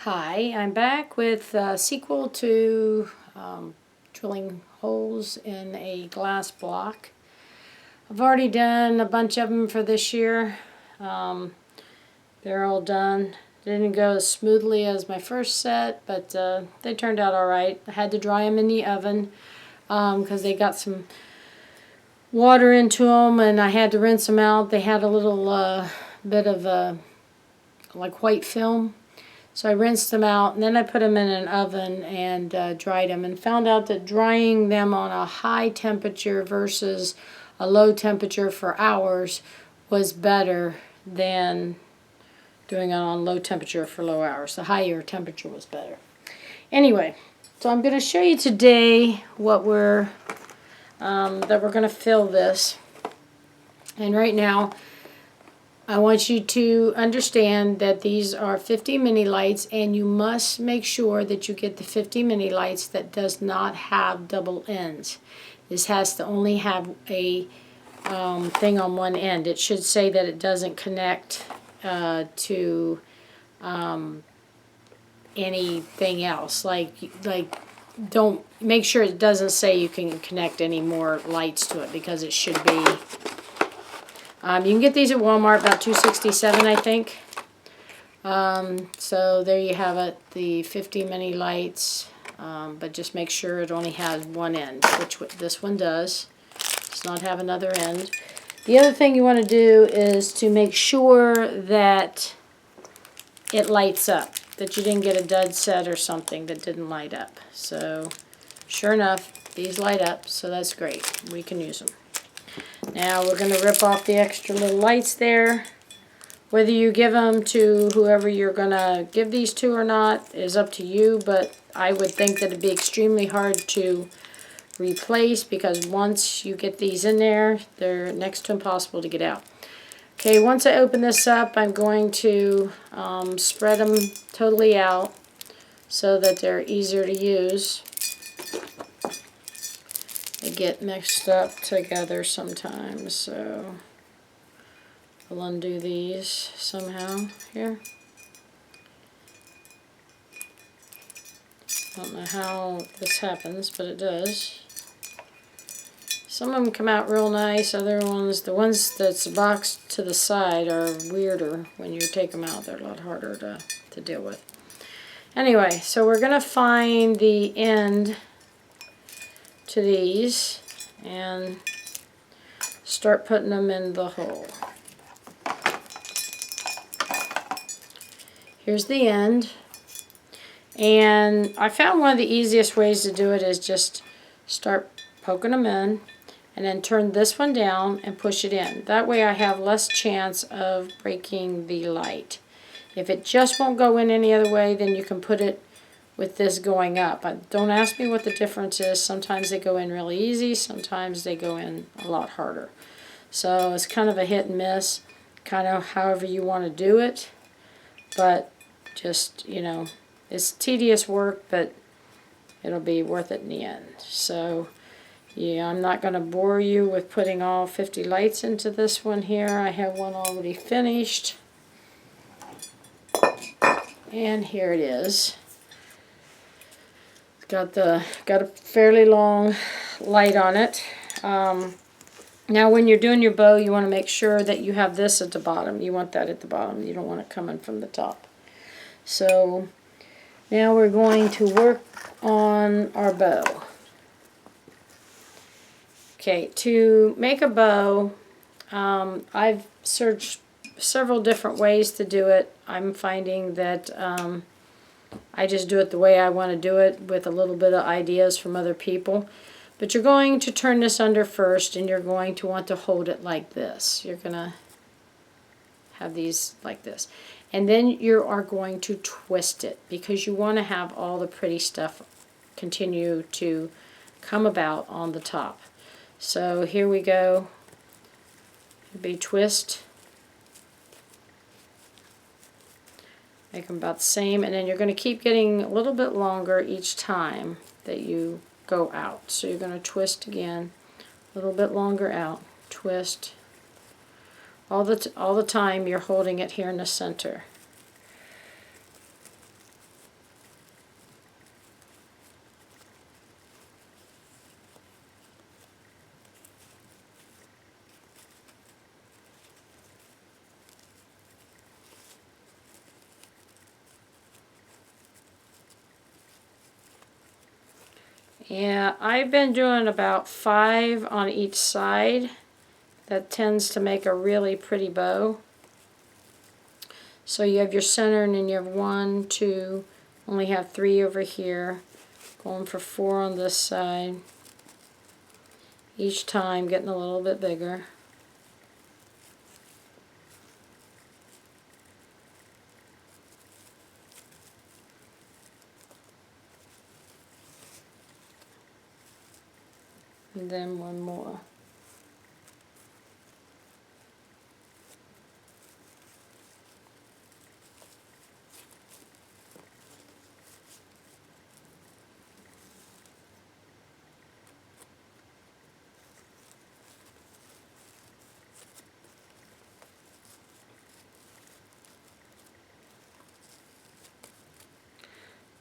Hi, I'm back with a sequel to drilling holes in a glass block. I've already done a bunch of them for this year. They're all done. Didn't go as smoothly as my first set, but they turned out alright. I had to dry them in the oven because they got some water into them and I had to rinse them out. They had a little bit of like white film. So I rinsed them out, and then I put them in an oven and dried them, and found out that drying them on a high temperature versus a low temperature for hours was better than doing it on low temperature for low hours. The higher temperature was better. Anyway, so I'm going to show you today what we're going to fill this. And right now, I want you to understand that these are 50 mini lights, and you must make sure that you get the 50 mini lights that does not have double ends. This has to only have a thing on one end. It should say that it doesn't connect to anything else. Don't make sure it doesn't say you can connect any more lights to it, because it should be. You can get these at Walmart, about $2.67, I think. So there you have it, the 50 mini lights. But just make sure it only has one end, which this one does. Does not have another end. The other thing you want to do is to make sure that it lights up, that you didn't get a dud set or something that didn't light up. So sure enough, these light up, so that's great. We can use them. Now we're going to rip off the extra little lights there. Whether you give them to whoever you're going to give these to or not is up to you, but I would think that it'd be extremely hard to replace, because once you get these in there, they're next to impossible to get out. Okay, once I open this up, I'm going to spread them totally out so that they're easier to use. They get mixed up together sometimes, so I'll undo these somehow here. I don't know how this happens, but it does. Some of them come out real nice. Other ones, the ones that's boxed to the side, are weirder. When you take them out, they're a lot harder to deal with. Anyway, so we're going to find the end to these and start putting them in the hole. Here's the end, and I found one of the easiest ways to do it is just start poking them in and then turn this one down and push it in. That way I have less chance of breaking the light. If it just won't go in any other way, then you can put it with this going up. Don't ask me what the difference is. Sometimes they go in really easy, sometimes they go in a lot harder. So it's kind of a hit and miss, kind of however you want to do it. But just, you know, it's tedious work, but it'll be worth it in the end. So yeah, I'm not going to bore you with putting all 50 lights into this one here. I have one already finished. And here it is. Got a fairly long light on it. Now when you're doing your bow, you want to make sure that you have this at the bottom. You want that at the bottom. You don't want it coming from the top. So now we're going to work on our bow. Okay, to make a bow, I've searched several different ways to do it. I'm finding that I just do it the way I want to do it, with a little bit of ideas from other people. But you're going to turn this under first, and you're going to want to hold it like this. You're going to have these like this. And then you are going to twist it, because you want to have all the pretty stuff continue to come about on the top. So here we go. It'll be twist. Make them about the same, and then you're going to keep getting a little bit longer each time that you go out. So you're going to twist again, a little bit longer out, twist. All the time you're holding it here in the center. And I've been doing about 5 on each side. That tends to make a really pretty bow. So you have your center, and then you have 1, 2, only have 3 over here. Going for 4 on this side. Each time getting a little bit bigger. And then 1 more.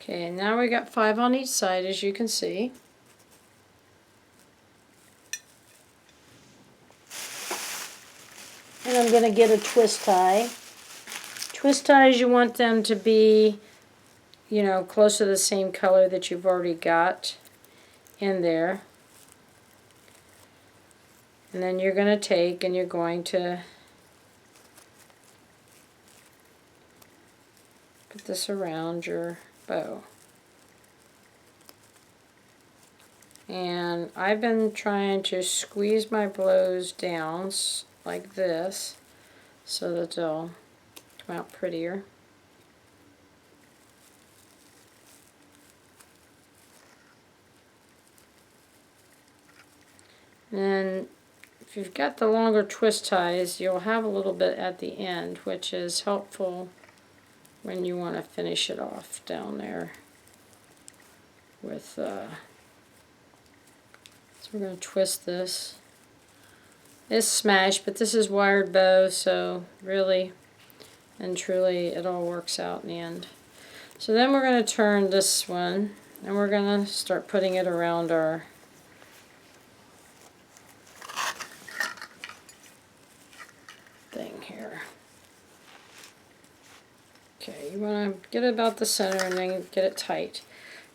Okay, now we got 5 on each side, as you can see. And I'm going to get a twist tie. Twist ties, you want them to be, you know, close to the same color that you've already got in there. And then you're going to take and you're going to put this around your bow. And I've been trying to squeeze my blows down like this so that they'll come out prettier. And if you've got the longer twist ties, you'll have a little bit at the end, which is helpful when you want to finish it off down there with, so we're going to twist this. It's smashed, but this is wired bow, so really and truly it all works out in the end. So then we're going to turn this one, and we're going to start putting it around our thing here. Okay, you want to get it about the center and then get it tight.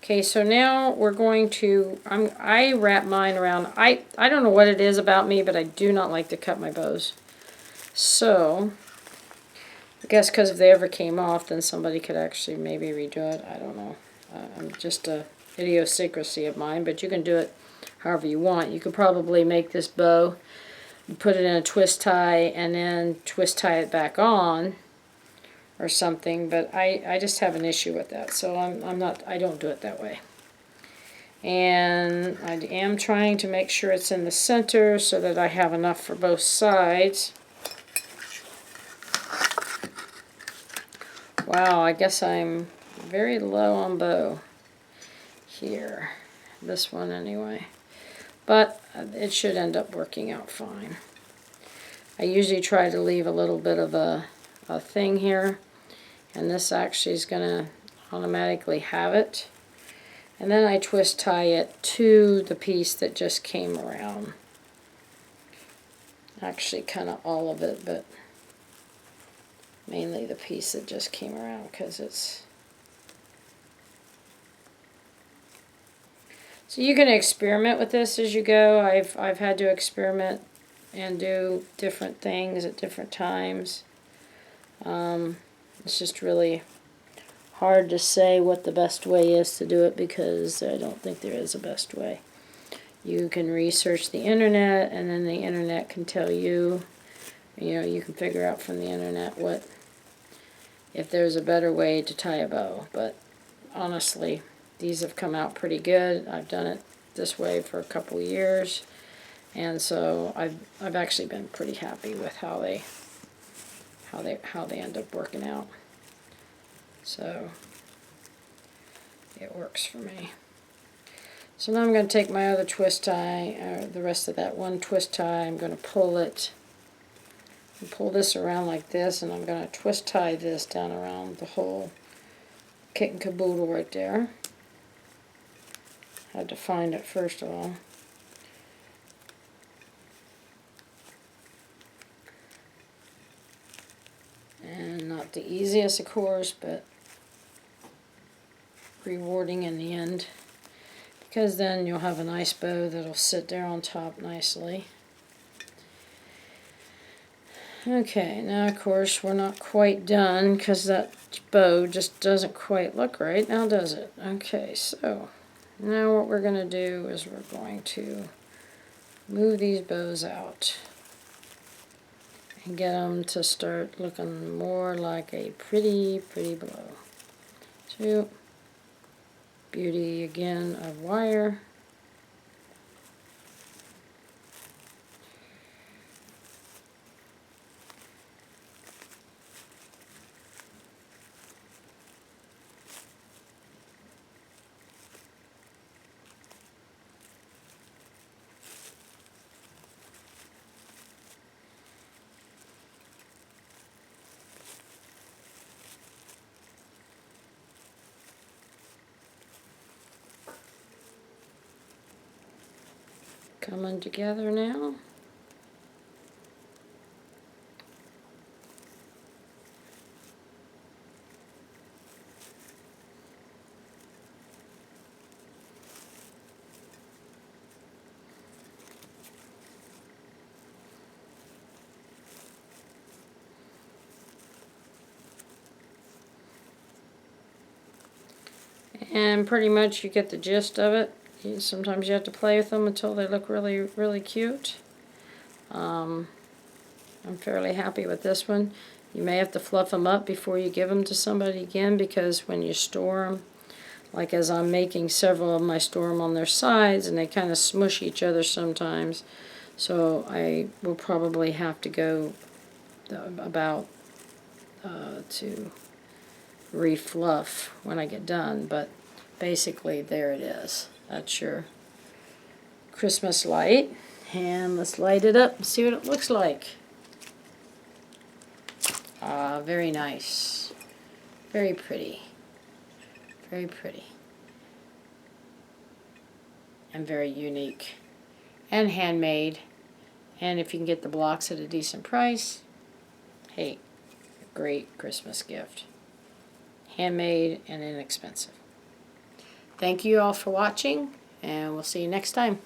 Okay, so now we're going to, I wrap mine around, I don't know what it is about me, but I do not like to cut my bows. So, I guess because if they ever came off, then somebody could actually maybe redo it. I don't know. I'm just a idiosyncrasy of mine, but you can do it however you want. You could probably make this bow, put it in a twist tie, and then twist tie it back on or something, but I just have an issue with that, so I don't do it that way. And I am trying to make sure it's in the center so that I have enough for both sides. Wow, I guess I'm very low on bow here. This one anyway. But it should end up working out fine. I usually try to leave a little bit of a thing here. And this actually is going to automatically have it. And then I twist tie it to the piece that just came around. Actually kind of all of it, but mainly the piece that just came around because it's... So you can experiment with this as you go. I've had to experiment and do different things at different times. It's just really hard to say what the best way is to do it because I don't think there is a best way. You can research the internet, and then the internet can tell you, you can figure out from the internet if there's a better way to tie a bow. But honestly, these have come out pretty good. I've done it this way for a couple years, and so I've actually been pretty happy with how they end up working out. So it works for me. So now I'm going to take my other twist tie, the rest of that one twist tie, I'm going to pull it and pull this around like this, and I'm going to twist tie this down around the whole kit and caboodle right there. Had to find it first of all. And not the easiest, of course, but rewarding in the end. because then you'll have a nice bow that'll sit there on top nicely. Okay, now of course we're not quite done because that bow just doesn't quite look right, now does it? Okay, so now what we're going to do is we're going to move these bows out and get them to start looking more like a pretty bow. So, beauty again of wire. Coming together now. And pretty much you get the gist of it. Sometimes you have to play with them until they look really cute. I'm fairly happy with this one. You may have to fluff them up before you give them to somebody again, because when you store them, like as I'm making several of them, I store them on their sides and they kind of smush each other sometimes. So I will probably have to go about to refluff when I get done, but basically there it is. That's your Christmas light, and let's light it up and see what it looks like. Very nice, very pretty, and very unique and handmade. And if you can get the blocks at a decent price, hey, great Christmas gift. Handmade and inexpensive. Thank you all for watching, and we'll see you next time.